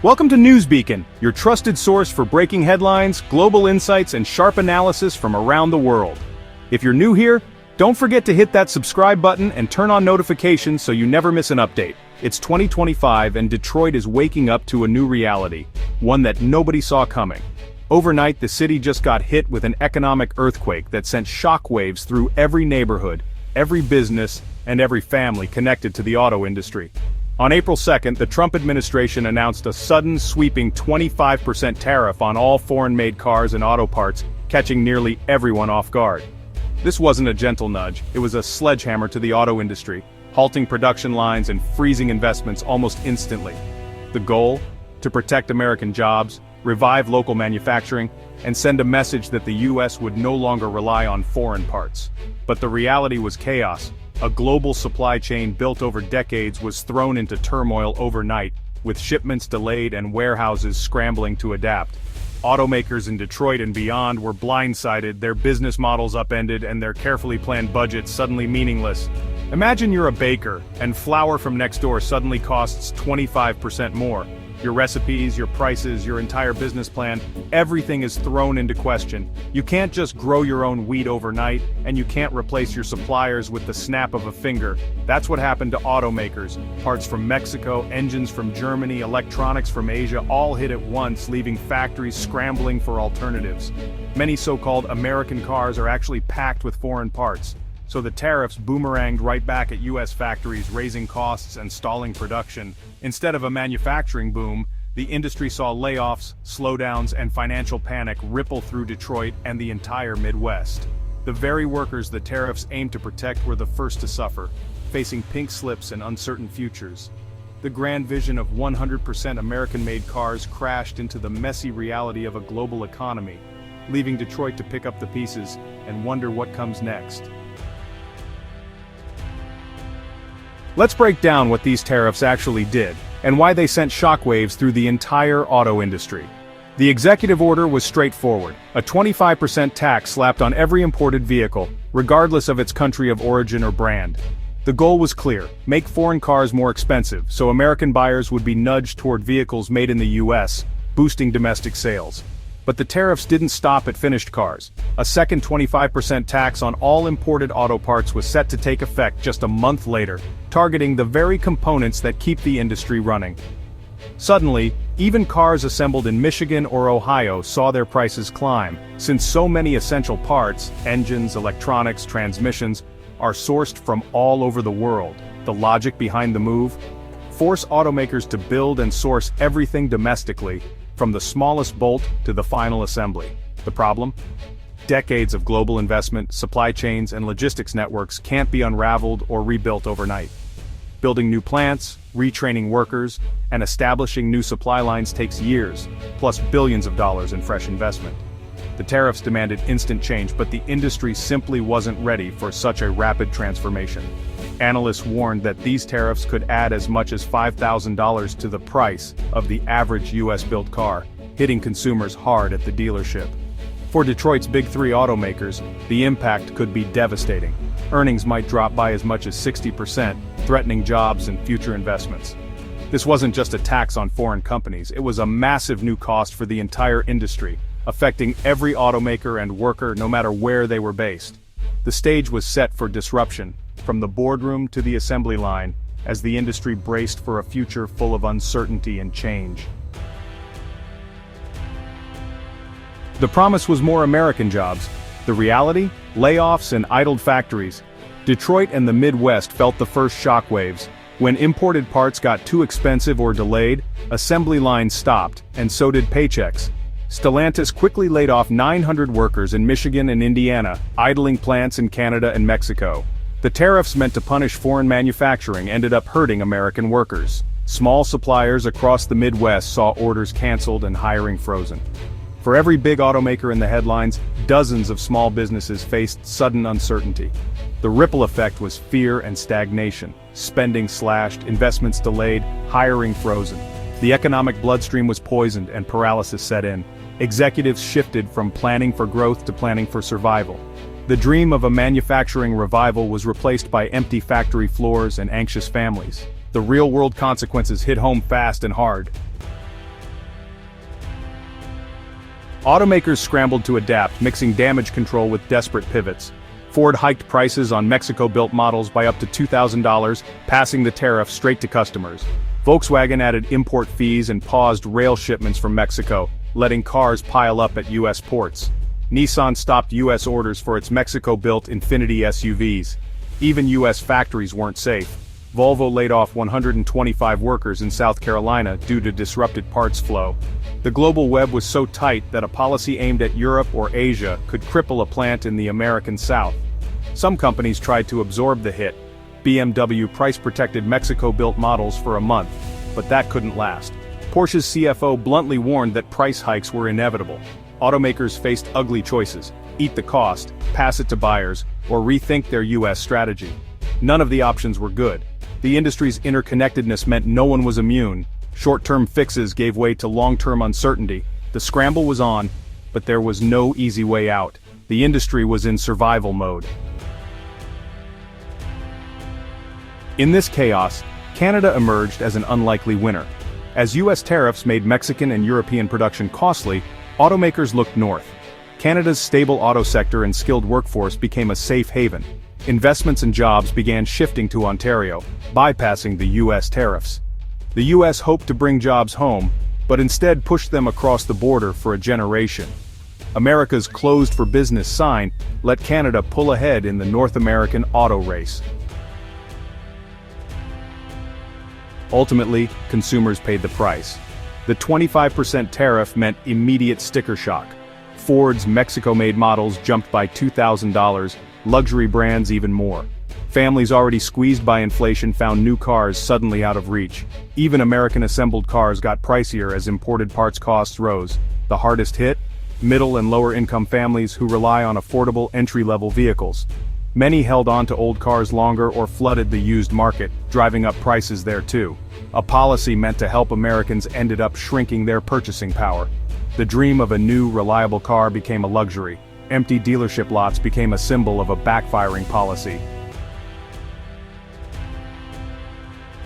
Welcome to Newsbeacon, your trusted source for breaking headlines, global insights, and sharp analysis from around the world. If you're new here, don't forget to hit that subscribe button and turn on notifications so you never miss an update. It's 2025 and Detroit is waking up to a new reality, one that nobody saw coming. Overnight, the city just got hit with an economic earthquake that sent shockwaves through every neighborhood, every business, and every family connected to the auto industry. On April 2nd, the Trump administration announced a sudden, sweeping 25% tariff on all foreign-made cars and auto parts, catching nearly everyone off guard. This wasn't a gentle nudge, it was a sledgehammer to the auto industry, halting production lines and freezing investments almost instantly. The goal? To protect American jobs, revive local manufacturing, and send a message that the U.S. would no longer rely on foreign parts. But the reality was chaos. A global supply chain built over decades was thrown into turmoil overnight, with shipments delayed and warehouses scrambling to adapt. Automakers in Detroit and beyond were blindsided, their business models upended, and their carefully planned budgets suddenly meaningless. Imagine you're a baker, and flour from next door suddenly costs 25% more. Your recipes, your prices, your entire business plan, everything is thrown into question. You can't just grow your own wheat overnight, and you can't replace your suppliers with the snap of a finger. That's what happened to automakers. Parts from Mexico, engines from Germany, electronics from Asia, all hit at once, leaving factories scrambling for alternatives. Many so-called American cars are actually packed with foreign parts. So the tariffs boomeranged right back at U.S. factories, raising costs and stalling production. Instead of a manufacturing boom, the industry saw layoffs, slowdowns, and financial panic ripple through Detroit and the entire Midwest. The very workers the tariffs aimed to protect were the first to suffer, facing pink slips and uncertain futures. The grand vision of 100% American-made cars crashed into the messy reality of a global economy, leaving Detroit to pick up the pieces and wonder what comes next. Let's break down what these tariffs actually did, and why they sent shockwaves through the entire auto industry. The executive order was straightforward, a 25% tax slapped on every imported vehicle, regardless of its country of origin or brand. The goal was clear: make foreign cars more expensive, so American buyers would be nudged toward vehicles made in the U.S., boosting domestic sales. But the tariffs didn't stop at finished cars. A second 25% tax on all imported auto parts was set to take effect just a month later, targeting the very components that keep the industry running. Suddenly, even cars assembled in Michigan or Ohio saw their prices climb, since so many essential parts, engines, electronics, transmissions, are sourced from all over the world. The logic behind the move? Force automakers to build and source everything domestically, from the smallest bolt to the final assembly. The problem? Decades of global investment, supply chains, and logistics networks can't be unraveled or rebuilt overnight. Building new plants, retraining workers, and establishing new supply lines takes years, plus billions of dollars in fresh investment. The tariffs demanded instant change, but the industry simply wasn't ready for such a rapid transformation. Analysts warned that these tariffs could add as much as $5,000 to the price of the average US-built car, hitting consumers hard at the dealership. For Detroit's big three automakers, the impact could be devastating. Earnings might drop by as much as 60%, threatening jobs and future investments. This wasn't just a tax on foreign companies, it was a massive new cost for the entire industry, affecting every automaker and worker no matter where they were based. The stage was set for disruption, from the boardroom to the assembly line, as the industry braced for a future full of uncertainty and change. The promise was more American jobs. The reality? Layoffs and idled factories. Detroit and the Midwest felt the first shockwaves. When imported parts got too expensive or delayed, assembly lines stopped, and so did paychecks. Stellantis quickly laid off 900 workers in Michigan and Indiana, idling plants in Canada and Mexico. The tariffs meant to punish foreign manufacturing ended up hurting American workers. Small suppliers across the Midwest saw orders canceled and hiring frozen. For every big automaker in the headlines, dozens of small businesses faced sudden uncertainty. The ripple effect was fear and stagnation. Spending slashed, investments delayed, hiring frozen. The economic bloodstream was poisoned and paralysis set in. Executives shifted from planning for growth to planning for survival. The dream of a manufacturing revival was replaced by empty factory floors and anxious families. The real-world consequences hit home fast and hard. Automakers scrambled to adapt, mixing damage control with desperate pivots. Ford hiked prices on Mexico-built models by up to $2,000, passing the tariff straight to customers. Volkswagen added import fees and paused rail shipments from Mexico, letting cars pile up at U.S. ports. Nissan stopped U.S. orders for its Mexico-built Infiniti SUVs. Even U.S. factories weren't safe. Volvo laid off 125 workers in South Carolina due to disrupted parts flow. The global web was so tight that a policy aimed at Europe or Asia could cripple a plant in the American South. Some companies tried to absorb the hit. BMW price-protected Mexico-built models for a month, but that couldn't last. Porsche's CFO bluntly warned that price hikes were inevitable. Automakers faced ugly choices: eat the cost, pass it to buyers, or rethink their U.S. strategy. None of the options were good. The industry's interconnectedness meant no one was immune. Short-term fixes gave way to long-term uncertainty. The scramble was on, but there was no easy way out. The industry was in survival mode. In this chaos, Canada emerged as an unlikely winner. As U.S. tariffs made Mexican and European production costly, automakers looked north. Canada's stable auto sector and skilled workforce became a safe haven. Investments and jobs began shifting to Ontario, bypassing the U.S. tariffs. The U.S. hoped to bring jobs home, but instead pushed them across the border for a generation. America's closed for business sign let Canada pull ahead in the North American auto race. Ultimately, consumers paid the price. The 25% tariff meant immediate sticker shock. Ford's Mexico-made models jumped by $2,000, luxury brands even more. Families already squeezed by inflation found new cars suddenly out of reach. Even American-assembled cars got pricier as imported parts costs rose. The hardest hit? Middle and lower-income families who rely on affordable entry-level vehicles. Many held on to old cars longer or flooded the used market, driving up prices there too. A policy meant to help Americans ended up shrinking their purchasing power. The dream of a new, reliable car became a luxury. Empty dealership lots became a symbol of a backfiring policy.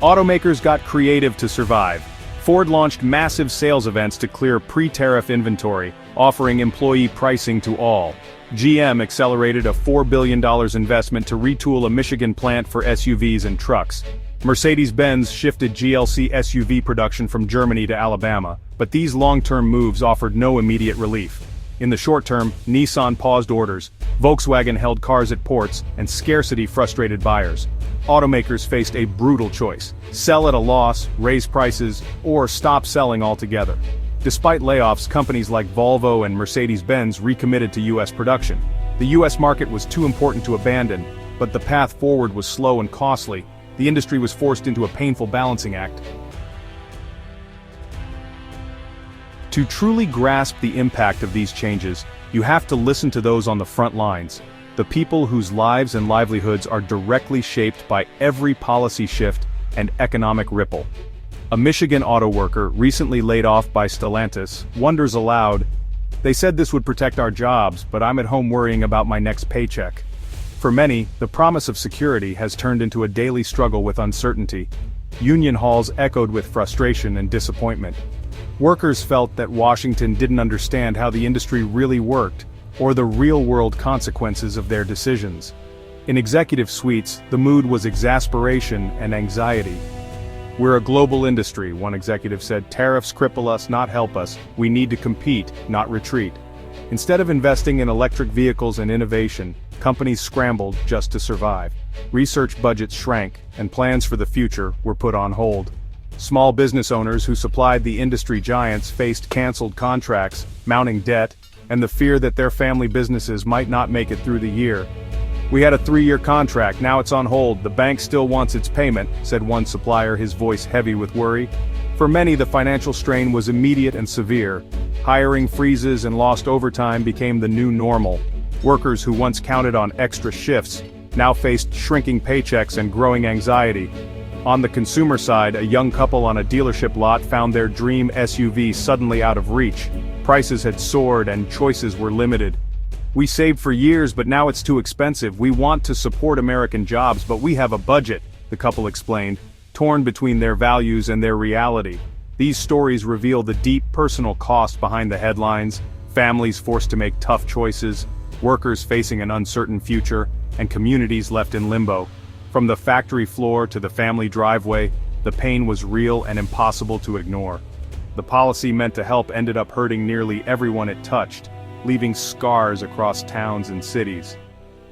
Automakers got creative to survive. Ford launched massive sales events to clear pre-tariff inventory, offering employee pricing to all. GM accelerated a $4 billion investment to retool a Michigan plant for SUVs and trucks. Mercedes-Benz shifted GLC SUV production from Germany to Alabama, but these long-term moves offered no immediate relief. In the short term, Nissan paused orders, Volkswagen held cars at ports, and scarcity frustrated buyers. Automakers faced a brutal choice: sell at a loss, raise prices, or stop selling altogether. Despite layoffs, companies like Volvo and Mercedes-Benz recommitted to U.S. production. The U.S. market was too important to abandon, but the path forward was slow and costly. The industry was forced into a painful balancing act. To truly grasp the impact of these changes, you have to listen to those on the front lines, the people whose lives and livelihoods are directly shaped by every policy shift and economic ripple. A Michigan auto worker, recently laid off by Stellantis, wonders aloud, "They said this would protect our jobs, but I'm at home worrying about my next paycheck." For many, the promise of security has turned into a daily struggle with uncertainty. Union halls echoed with frustration and disappointment. Workers felt that Washington didn't understand how the industry really worked, or the real-world consequences of their decisions. In executive suites, the mood was exasperation and anxiety. "We're a global industry," one executive said. "Tariffs cripple us, not help us. We need to compete, not retreat." Instead of investing in electric vehicles and innovation, companies scrambled just to survive. Research budgets shrank, and plans for the future were put on hold. Small business owners who supplied the industry giants faced canceled contracts, mounting debt, and the fear that their family businesses might not make it through the year. "We had a 3-year contract, now it's on hold. The bank still wants its payment," said one supplier, his voice heavy with worry. For many, the financial strain was immediate and severe. Hiring freezes and lost overtime became the new normal. Workers who once counted on extra shifts now faced shrinking paychecks and growing anxiety. On the consumer side, a young couple on a dealership lot found their dream SUV suddenly out of reach. Prices had soared and choices were limited. "We saved for years, but now it's too expensive. We want to support American jobs, but we have a budget," the couple explained, torn between their values and their reality. These stories reveal the deep personal cost behind the headlines: families forced to make tough choices, workers facing an uncertain future, and communities left in limbo. From the factory floor to the family driveway, the pain was real and impossible to ignore. The policy meant to help ended up hurting nearly everyone it touched, leaving scars across towns and cities.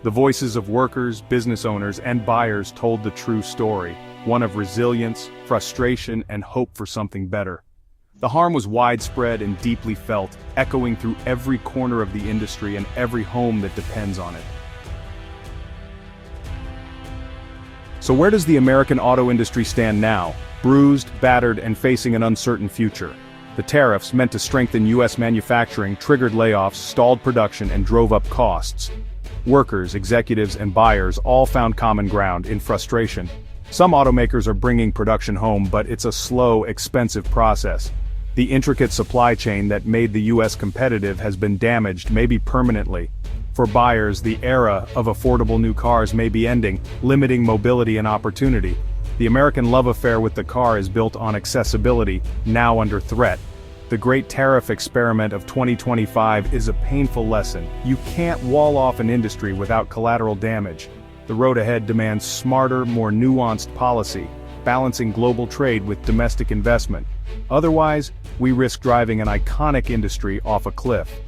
The voices of workers, business owners, and buyers told the true story, one of resilience, frustration, and hope for something better. The harm was widespread and deeply felt, echoing through every corner of the industry and every home that depends on it. So where does the American auto industry stand now? Bruised, battered, and facing an uncertain future. The tariffs, meant to strengthen U.S. manufacturing, triggered layoffs, stalled production, and drove up costs. Workers, executives, and buyers all found common ground in frustration. Some automakers are bringing production home, but it's a slow, expensive process. The intricate supply chain that made the U.S. competitive has been damaged, maybe permanently. For buyers, the era of affordable new cars may be ending, limiting mobility and opportunity. The American love affair with the car is built on accessibility, now under threat. The great tariff experiment of 2025 is a painful lesson. You can't wall off an industry without collateral damage. The road ahead demands smarter, more nuanced policy, balancing global trade with domestic investment. Otherwise, we risk driving an iconic industry off a cliff.